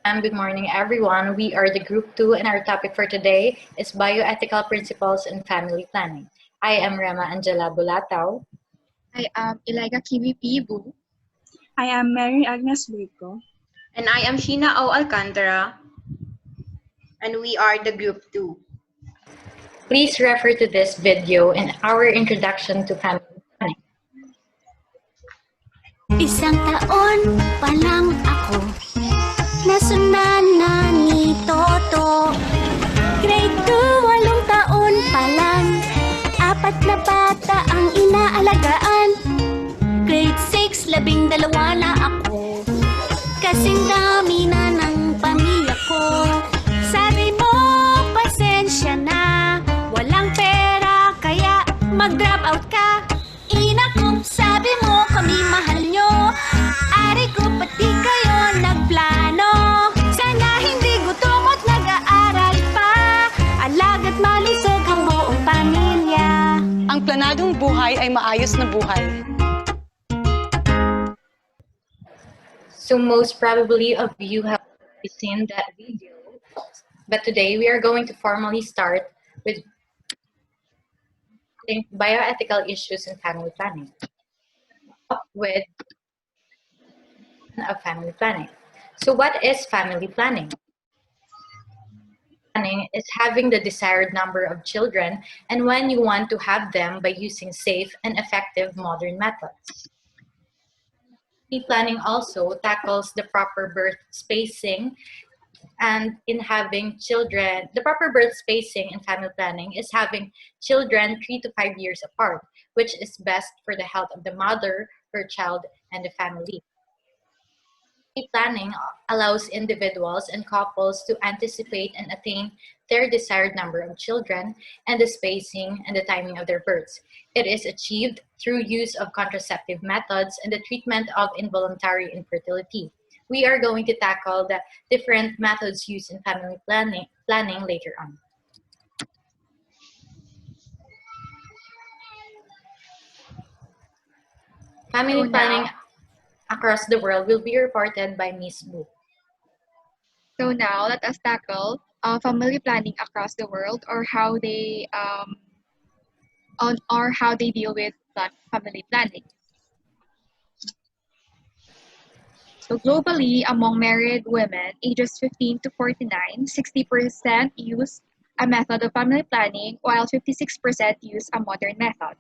and good morning, everyone. We are the Group 2, and our topic for today is Bioethical Principles in Family Planning. I am Rema Angela Bulatao. I am Ilaga Kiwi Pibu. I am Mary Agnes Vico. And I am Sheena O. Alcantara. And we are the Group 2. Please refer to this video in our introduction to family planning. Isang taon pa lang ako, nasundan na ni Toto. Grade 2, 8 taon pa lang, 4 na bata ang inaalagaan. Grade 6, 12 na ako, kasing dami na ng pamilya ko. Sabi mo, pasensya na, walang pera kaya mag-drop out ka. Ina ko, sabi mo kami mahal nyo. Ari ko, pati kayo nagplano. Sana hindi gutom at nag-aaral pa. Alaga't malisog ang buong pamilya. Ang planadong buhay ay maayos na buhay. So most probably of you have seen that video, but today we are going to formally start with bioethical issues in family planning. With of family planning. So what is family planning? Planning is having the desired number of children and when you want to have them by using safe and effective modern methods. Family planning also tackles the proper birth spacing, and in having children, the proper birth spacing in family planning is having children 3 to 5 years apart, which is best for the health of the mother, her child, and the family. Family planning allows individuals and couples to anticipate and attain their desired number of children and the spacing and the timing of their births. It is achieved through use of contraceptive methods and the treatment of involuntary infertility. We are going to tackle the different methods used in family planning later on. Family planning across the world will be reported by Ms. Wu. So now let us tackle family planning across the world, or how they deal with family planning. So globally, among married women ages 15 to 49, 60% use a method of family planning, while 56% use a modern method.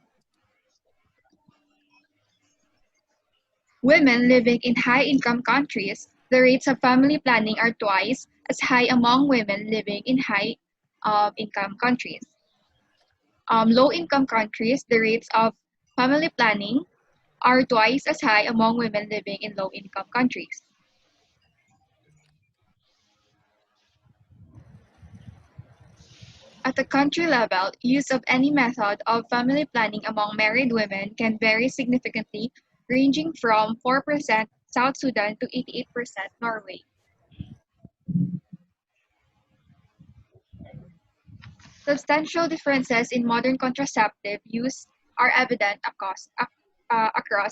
Women living in high-income countries, the rates of family planning are twice as high among women living in high-income countries. Low-income countries, the rates of family planning are twice as high among women living in low-income countries. At the country level, use of any method of family planning among married women can vary significantly, ranging from 4% South Sudan to 88% Norway. Substantial differences in modern contraceptive use are evident across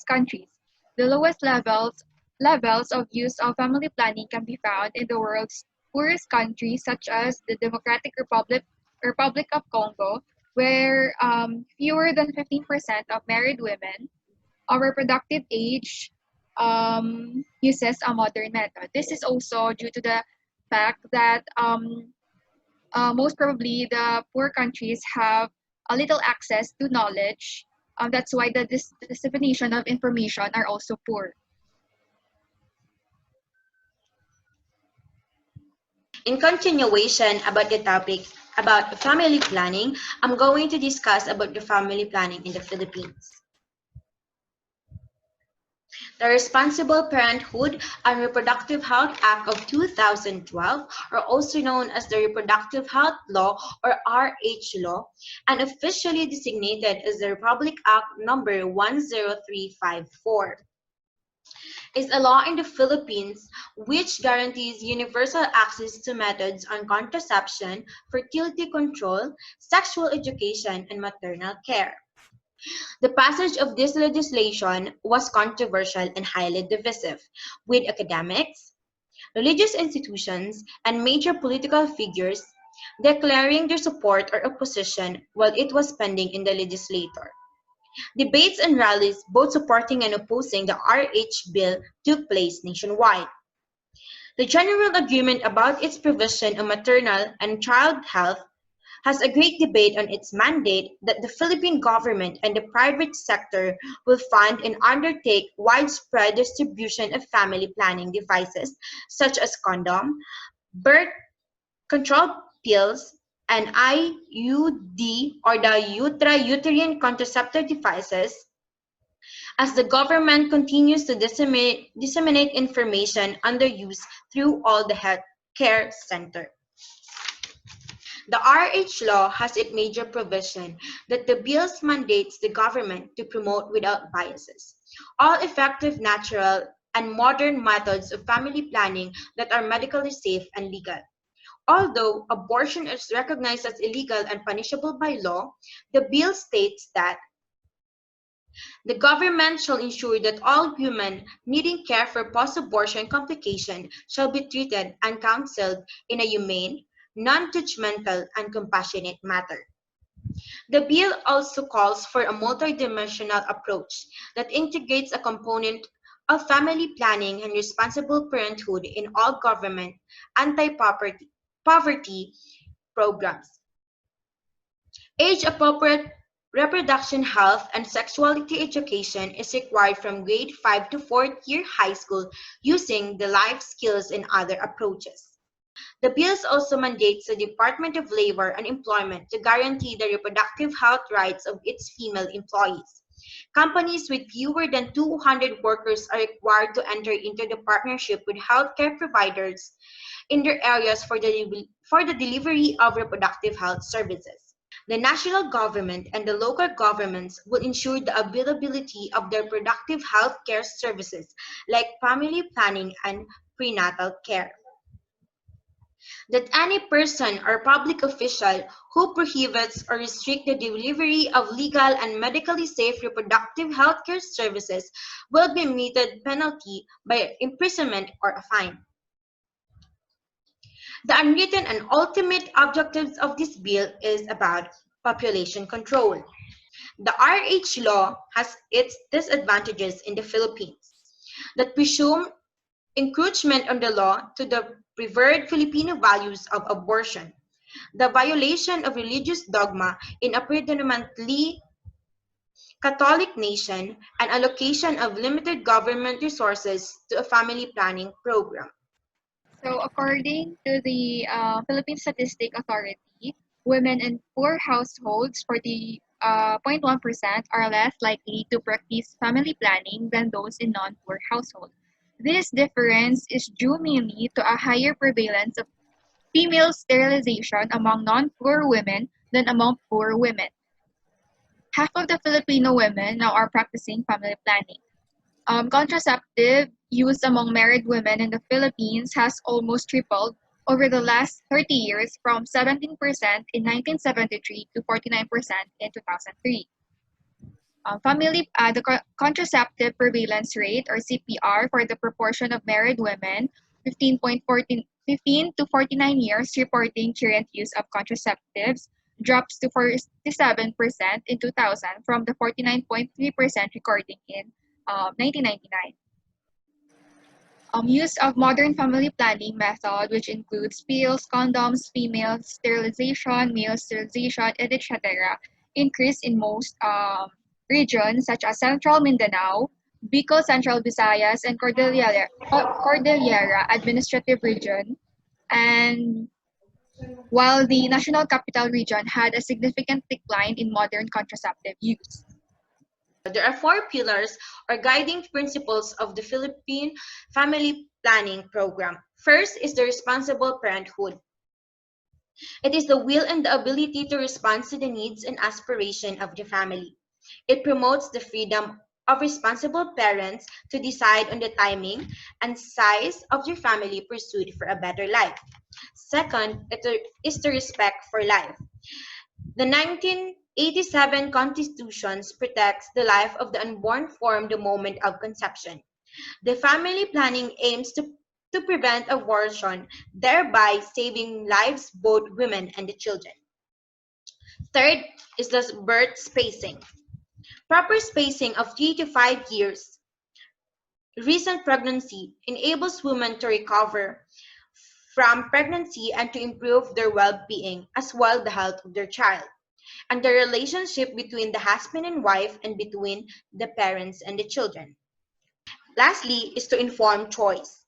countries. The lowest levels of use of family planning can be found in the world's poorest countries, such as the Democratic Republic of Congo, where fewer than 15% of married women of reproductive age uses a modern method. This is also due to the fact that most probably the poor countries have a little access to knowledge. That's why the dissemination of information are also poor. In continuation about the topic about family planning, I'm going to discuss about the family planning in the Philippines. The Responsible Parenthood and Reproductive Health Act of 2012, or also known as the Reproductive Health Law or RH Law, and officially designated as the Republic Act number 10354, is a law in the Philippines which guarantees universal access to methods on contraception, fertility control, sexual education, and maternal care. The passage of this legislation was controversial and highly divisive, with academics, religious institutions, and major political figures, declaring their support or opposition while it was pending in the legislature. Debates and rallies, both supporting and opposing the RH bill, took place nationwide. The general agreement about its provision on maternal and child health has a great debate on its mandate that the Philippine government and the private sector will fund and undertake widespread distribution of family planning devices such as condom, birth control pills, and IUD or the uterine contraceptive devices as the government continues to disseminate information on their use through all the health care center. The RH law has its major provision that the bill mandates the government to promote without biases all effective natural and modern methods of family planning that are medically safe and legal. Although abortion is recognized as illegal and punishable by law, the bill states that the government shall ensure that all women needing care for post-abortion complication shall be treated and counseled in a humane, non-judgmental, and compassionate manner. The bill also calls for a multidimensional approach that integrates a component of family planning and responsible parenthood in all government anti-poverty programs. Age-appropriate reproduction health and sexuality education is required from grade 5 to 4th year high school using the life skills and other approaches. The bill also mandates the Department of Labor and Employment to guarantee the reproductive health rights of its female employees. Companies with fewer than 200 workers are required to enter into the partnership with healthcare providers in their areas for the delivery of reproductive health services. The national government and the local governments will ensure the availability of their reproductive health care services like family planning and prenatal care. That any person or public official who prohibits or restricts the delivery of legal and medically safe reproductive health care services will be meted penalty by imprisonment or a fine. The unwritten and ultimate objectives of this bill is about population control. The RH law has its disadvantages in the Philippines that presume encroachment on the law to the revered Filipino values of abortion, the violation of religious dogma in a predominantly Catholic nation, and allocation of limited government resources to a family planning program. So, according to the Philippine Statistic Authority, women in poor households, 40.1%, are less likely to practice family planning than those in non-poor households. This difference is due mainly to a higher prevalence of female sterilization among non-poor women than among poor women. Half of the Filipino women now are practicing family planning. Contraceptive use among married women in the Philippines has almost tripled over the last 30 years from 17% in 1973 to 49% in 2003. The contraceptive prevalence rate or CPR for the proportion of married women 15 to 49 years reporting current use of contraceptives drops to 47% in 2000 from the 49.3% recording in 1999. Use of modern family planning method, which includes pills, condoms, female sterilization, male sterilization, etc., increased in most regions such as Central Mindanao, Bicol, Central Visayas, and Cordillera Administrative Region, and while the National Capital Region had a significant decline in modern contraceptive use. There are four pillars or guiding principles of the Philippine Family Planning Program. First is the responsible parenthood. It is the will and the ability to respond to the needs and aspiration of the family. It promotes the freedom of responsible parents to decide on the timing and size of their family pursuit for a better life. Second, it is the respect for life. The 1987 Constitution protects the life of the unborn from the moment of conception. The family planning aims to to prevent abortion, thereby saving lives both women and the children. Third is the birth spacing. Proper spacing of 3 to 5 years recent pregnancy enables women to recover from pregnancy and to improve their well-being as well the health of their child and the relationship between the husband and wife and between the parents and the children. Lastly is to inform choice.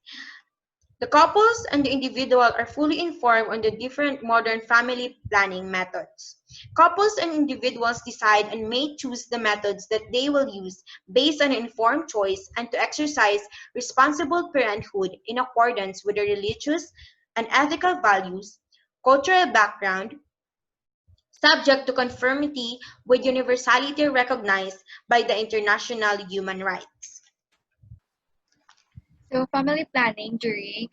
The couples and the individual are fully informed on the different modern family planning methods. Couples and individuals decide and may choose the methods that they will use based on informed choice and to exercise responsible parenthood in accordance with their religious and ethical values, cultural background, subject to conformity with universality recognized by the international human rights. So family planning during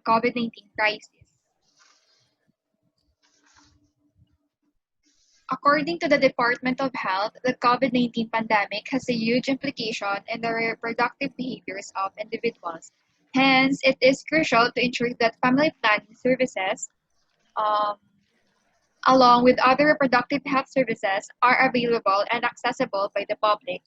COVID-19 crisis. According to the Department of Health, the COVID-19 pandemic has a huge implication in the reproductive behaviors of individuals. Hence, it is crucial to ensure that family planning services, um, along with other reproductive health services, are available and accessible by the public.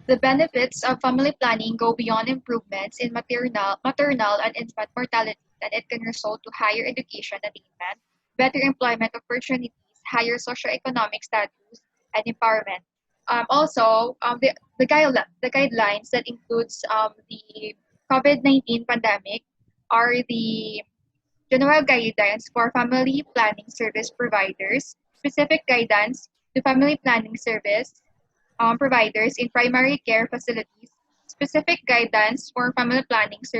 The benefits of family planning go beyond improvements in maternal and infant mortality, and it can result to higher education attainment, better employment opportunities, higher socioeconomic status, and empowerment. The guidelines that includes the COVID-19 pandemic are the general guidance for family planning service providers, specific guidance to family planning service providers in primary care facilities, specific guidance for family planning services